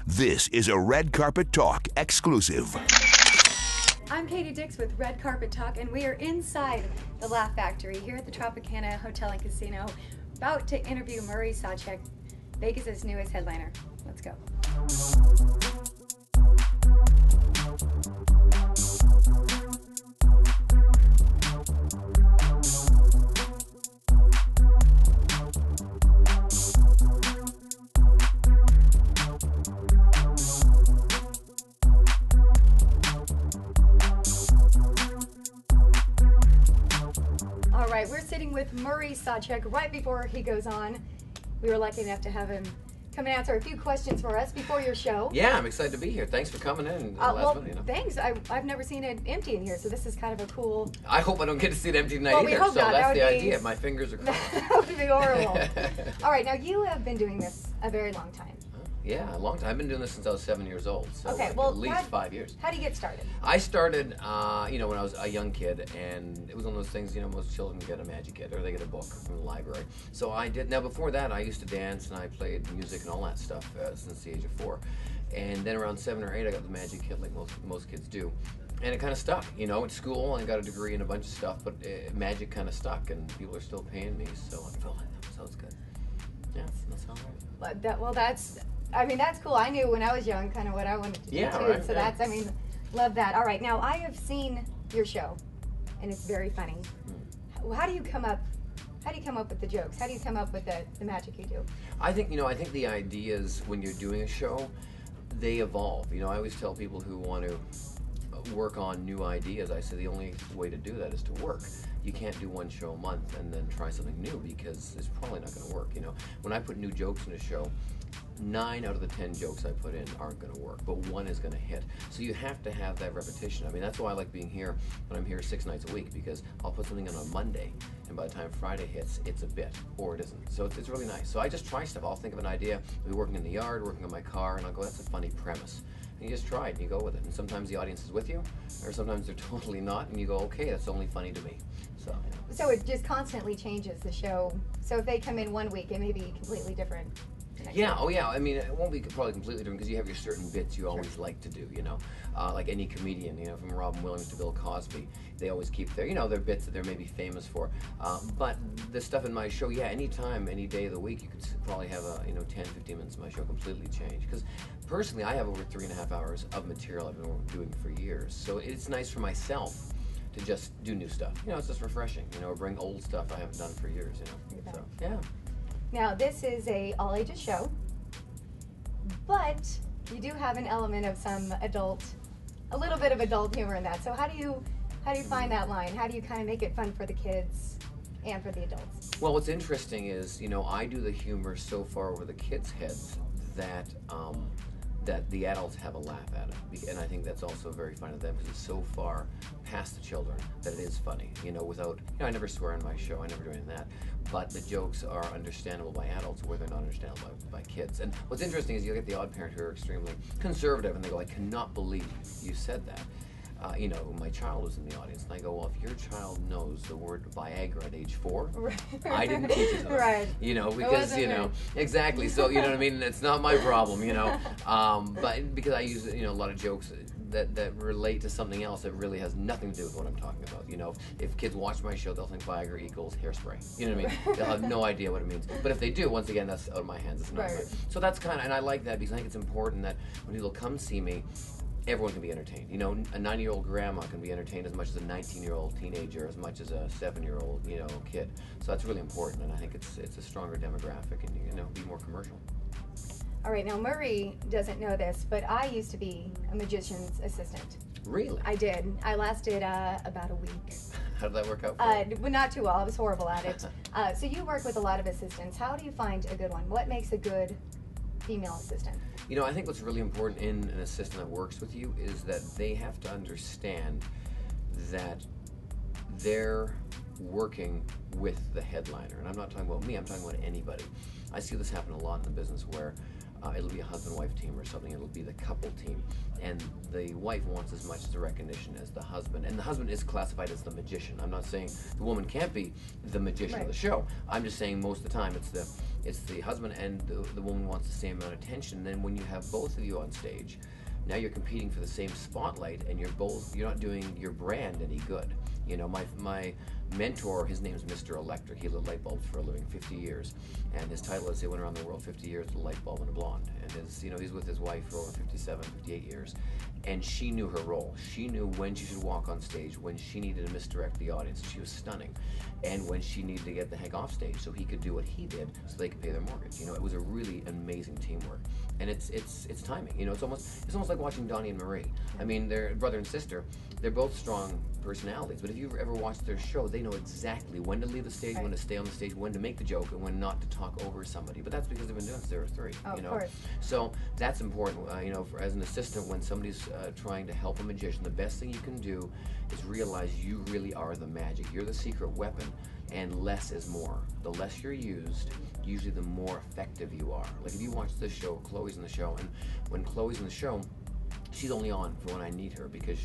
This is a Red Carpet Talk exclusive. I'm Katie Dix with Red Carpet Talk, and we are inside the Laugh Factory here at the Tropicana Hotel and Casino, about to interview Murray SawChuck, Vegas' newest headliner. Let's go. All right, we're sitting with Murray SawChuck right before he goes on. We were lucky enough to have him come and answer a few questions for us before your show. Yeah, I'm excited to be here. Thanks for coming in. Last minute, you know. Thanks. I've never seen it empty in here, so this is kind of a cool... I hope I don't get to see it empty tonight Well, we either. hope So not. that's That the would be- idea. My fingers are crossed. That would be horrible. All right, now you have been doing this a very long time. Yeah, a long time. I've been doing this since I was 7 years old. So Okay, like well, at least 5 years. How do you get started? I started, when I was a young kid, and it was one of those things, most children get a magic kit or they get a book from the library. So I did. Now, before that, I used to dance and I played music and all that stuff since the age of 4. And then around 7 or 8, I got the magic kit like most kids do. And it kind of stuck, at school, and I got a degree in a bunch of stuff, but magic kind of stuck, and people are still paying me, so I felt like that was good. Yeah, that's how I Well, that's cool. I knew when I was young kind of what I wanted to do too. Right, so yeah. Love that. All right, now I have seen your show, and it's very funny. How do you come up with the jokes? How do you come up with the magic you do? I think the ideas when you're doing a show, they evolve. I always tell people who want to work on new ideas, I say the only way to do that is to work. You can't do one show a month and then try something new, because it's probably not going to work. When I put new jokes in a show, 9 out of the 10 jokes I put in aren't going to work, but 1 is going to hit. So you have to have that repetition. That's why I like being here when I'm here 6 nights a week, because I'll put something in on Monday, and by the time Friday hits, it's a bit, or it isn't. So it's really nice. So I just try stuff. I'll think of an idea. I'll be working in the yard, working on my car, and I'll go, that's a funny premise. And you just try it, and you go with it. And sometimes the audience is with you, or sometimes they're totally not, and you go, okay, that's only funny to me. So it just constantly changes the show. So if they come in one week, it may be completely different. Yeah, oh yeah, it won't be probably completely different, because you have your certain bits you always like to do, like any comedian, from Robin Williams to Bill Cosby, they always keep their bits that they're maybe famous for. But the stuff in my show, anytime, any day of the week, you could probably have 10, 15 minutes of my show completely change. Because personally, I have over 3.5 hours of material I've been doing for years, so it's nice for myself to just do new stuff. It's just refreshing, or bring old stuff I haven't done for years, So, yeah. Now, this is a all-ages show, but you do have an element of a little bit of adult humor in that. So how do you find that line? How do you kind of make it fun for the kids and for the adults? Well, what's interesting is, I do the humor so far over the kids' heads that the adults have a laugh at it, and I think that's also very funny to them, because it's so far past the children that it is funny. Without, I never swear on my show, I never do any of that, but the jokes are understandable by adults where they're not understandable by kids. And what's interesting is you get the odd parent who are extremely conservative, and they go, I cannot believe you said that. My child was in the audience, and I go, well, if your child knows the word Viagra at age 4, right. I didn't teach it to them. Right. Because, exactly, so, it's not my problem, but because I use, a lot of jokes that relate to something else that really has nothing to do with what I'm talking about. If kids watch my show, they'll think Viagra equals hairspray. You know what I mean? They'll have no idea what it means. But if they do, once again, that's out of my hands. It's not right. So that's kind of, and I like that, because I think it's important that when people come see me, everyone can be entertained. A 90-year-old grandma can be entertained as much as a 19-year-old teenager, as much as a 7-year-old, kid. So that's really important, and I think it's a stronger demographic, and be more commercial. All right, now Murray doesn't know this, but I used to be a magician's assistant. Really? I did. I lasted about a week. How did that work out? Well, not too well. I was horrible at it. So you work with a lot of assistants. How do you find a good one? What makes a good female assistant? I think what's really important in an assistant that works with you is that they have to understand that they're working with the headliner. And I'm not talking about me, I'm talking about anybody. I see this happen a lot in the business where it'll be a husband-wife team or something. It'll be the couple team, and the wife wants as much the recognition as the husband. And the husband is classified as the magician. I'm not saying the woman can't be the magician of the show. I'm just saying most of the time it's the husband, and the woman wants the same amount of attention. Then when you have both of you on stage, now you're competing for the same spotlight, and you're not doing your brand any good. You know, my mentor, his name's Mr. Electric. He lit light bulbs for a living, 50 years, and his title is he went around the world 50 years with a light bulb and a blonde. And he's with his wife for over 57, 58 years, and she knew her role. She knew when she should walk on stage, when she needed to misdirect the audience. She was stunning, and when she needed to get the heck off stage so he could do what he did, so they could pay their mortgage. You know, it was a really amazing teamwork, and it's timing. You know, it's almost like watching Donnie and Marie. I mean, they're brother and sister. They're both strong personalities, but if you've ever watched their show, they know exactly when to leave the stage, when to stay on the stage, when to make the joke, and when not to talk over somebody. But that's because they've been doing it since they were 3. Oh, you know, of course. So that's important. You know, as an assistant, when somebody's trying to help a magician, the best thing you can do is realize you really are the magic. You're the secret weapon, and less is more. The less you're used, usually the more effective you are. Like if you watch this show, Chloe's in the show, and when Chloe's in the show, she's only on for when I need her because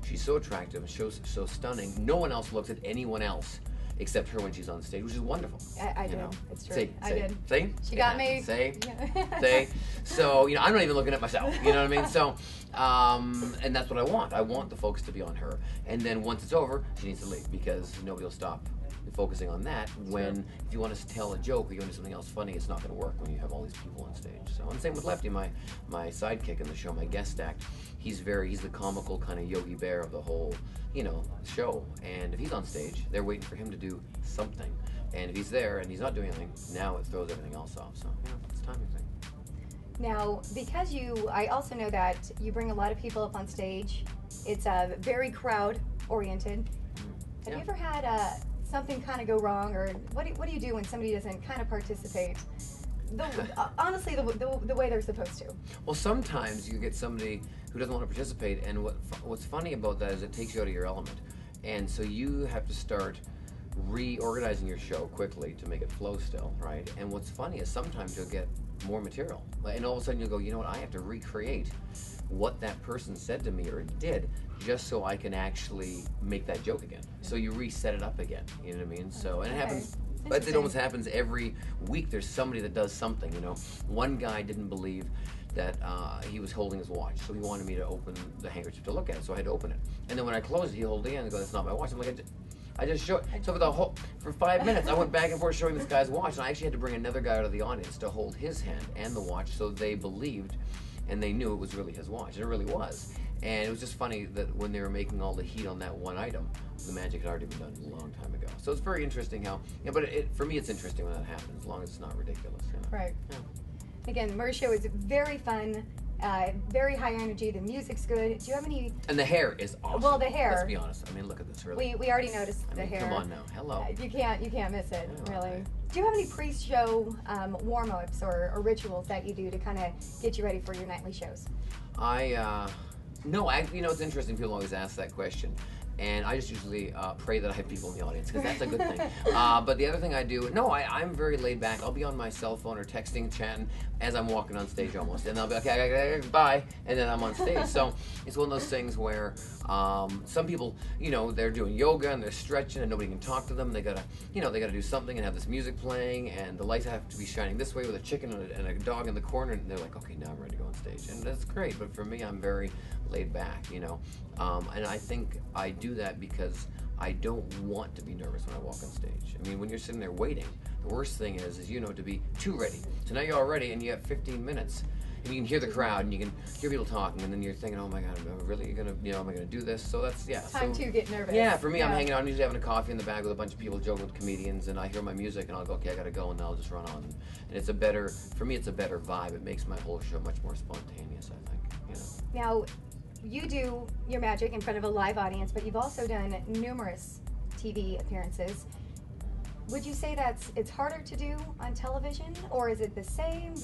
she's so attractive and so stunning. No one else looks at anyone else except her when she's on stage, which is wonderful. I did. Know? It's true. See, I did. See? She got me. See? Yeah. See? So, you know, I'm not even looking at myself. You know what I mean? So, and that's what I want. I want the focus to be on her. And then once it's over, she needs to leave because nobody will stop focusing on that. When if you want to tell a joke or you want to do something else funny, it's not going to work when you have all these people on stage. So, and same with Lefty, my sidekick in the show, my guest act. He's the comical kind of Yogi Bear of the whole, you know, show. And if he's on stage, they're waiting for him to do something. And if he's there and he's not doing anything, now it throws everything else off. So, yeah, it's a timing thing. Now, because I also know that you bring a lot of people up on stage. It's very crowd-oriented. Have you ever had something kind of go wrong, or what do you do when somebody doesn't kind of participate? Honestly, the way they're supposed to. Well, sometimes you get somebody who doesn't want to participate, and what's funny about that is it takes you out of your element, and so you have to start reorganizing your show quickly to make it flow still, right? And what's funny is sometimes you'll get more material, and all of a sudden you'll go, you know what, I have to recreate what that person said to me or did just so I can actually make that joke again. So you reset it up again, you know what I mean? So, and it happens, but it almost happens every week. There's somebody that does something, you know. One guy didn't believe that he was holding his watch, so he wanted me to open the handkerchief to look at it, so I had to open it. And then when I closed it, he held it in and goes, that's not my watch. I'm like, I just showed it. So for 5 minutes, I went back and forth showing this guy's watch, and I actually had to bring another guy out of the audience to hold his hand and the watch, so they believed and they knew it was really his watch, and it really was. And it was just funny that when they were making all the heat on that one item, the magic had already been done a long time ago. So it's very interesting how, yeah, but for me it's interesting when that happens, as long as it's not ridiculous. You know? Right. Yeah. Again, Murr's show is very fun, very high energy, the music's good. Do you have any... And the hair is awesome. Well, the hair. Let's be honest. I mean, look at this, really. We already noticed the hair. Come on now. Hello. You can't miss it, really. Do you have any pre-show warm-ups or rituals that you do to kind of get you ready for your nightly shows? No, you know, it's interesting. People always ask that question. And I just usually pray that I have people in the audience, because that's a good thing. But the other thing I do, I'm very laid back. I'll be on my cell phone or texting, chatting as I'm walking on stage almost. And I'll be like, okay, bye. And then I'm on stage. So it's one of those things where some people, you know, they're doing yoga and they're stretching and nobody can talk to them. They gotta do something and have this music playing and the lights have to be shining this way with a chicken and a dog in the corner. And they're like, okay, now I'm ready to go on stage. And that's great. But for me, I'm very laid back, you know. And I think I do that because I don't want to be nervous when I walk on stage. I mean, when you're sitting there waiting, the worst thing is you know, to be too ready. So now you're all ready and you have 15 minutes and you can hear the crowd and you can hear people talking and then you're thinking, oh my God, am I really gonna, you know, am I gonna do this? So that's, yeah. Time to get nervous. Yeah, for me, I'm hanging out. I'm usually having a coffee in the back with a bunch of people joking with comedians, and I hear my music and I'll go, okay, I gotta go, and then I'll just run on. And it's for me, it's a better vibe. It makes my whole show much more spontaneous, I think, you know. Now, you do your magic in front of a live audience, but you've also done numerous TV appearances. Would you say it's harder to do on television, or is it the same?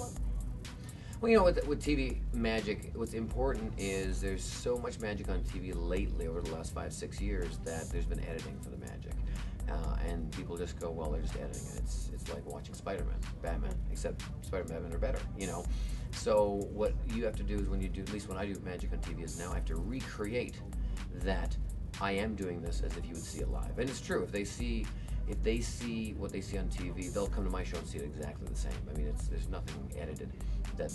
Well, you know, with TV magic, what's important is there's so much magic on TV lately over the last 5-6 years that there's been editing for the magic. And people just go, well, they're just editing it. It's like watching Spider-Man, Batman, except Spider-Man and Batman are better, you know. So what you have to do is when you do, at least when I do magic on TV, is now I have to recreate that I am doing this as if you would see it live. And it's true. If they see what they see on TV, they'll come to my show and see it exactly the same. I mean, there's nothing edited that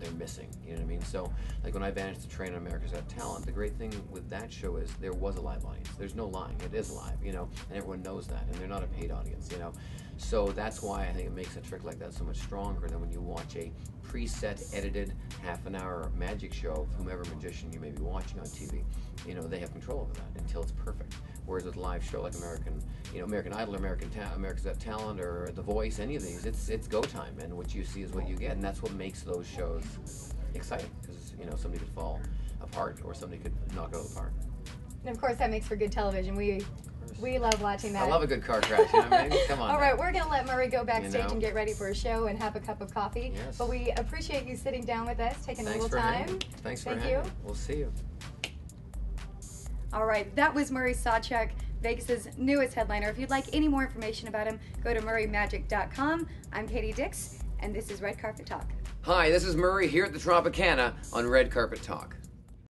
they're missing. You know what I mean? So, like when I managed to train on America's Got Talent, the great thing with that show is there was a live audience. There's no lying. It is live, you know, and everyone knows that, and they're not a paid audience, you know. So that's why I think it makes a trick like that so much stronger than when you watch a preset, edited, half-an-hour magic show of whomever magician you may be watching on TV. You know, they have control over that until it's perfect. Whereas with a live show like American Idol, or America's Got Talent, or The Voice, any of these, it's go time, and what you see is what you get, and that's what makes those shows exciting, because you know somebody could fall apart or somebody could knock it out of the park. And of course, that makes for good television. We love watching that. I love a good car crash. You know what I mean? Come on. All now. right, we're going to let Murray go backstage, You know? and get ready for a show and have a cup of coffee. Yes. But we appreciate you sitting down with us, taking Thanks a little for time. hanging. Thanks for Thank hanging. you. We'll see you. All right, that was Murray SawChuck, Vegas's newest headliner. If you'd like any more information about him, go to murraymagic.com. I'm Katie Dix, and this is Red Carpet Talk. Hi, this is Murray here at the Tropicana on Red Carpet Talk.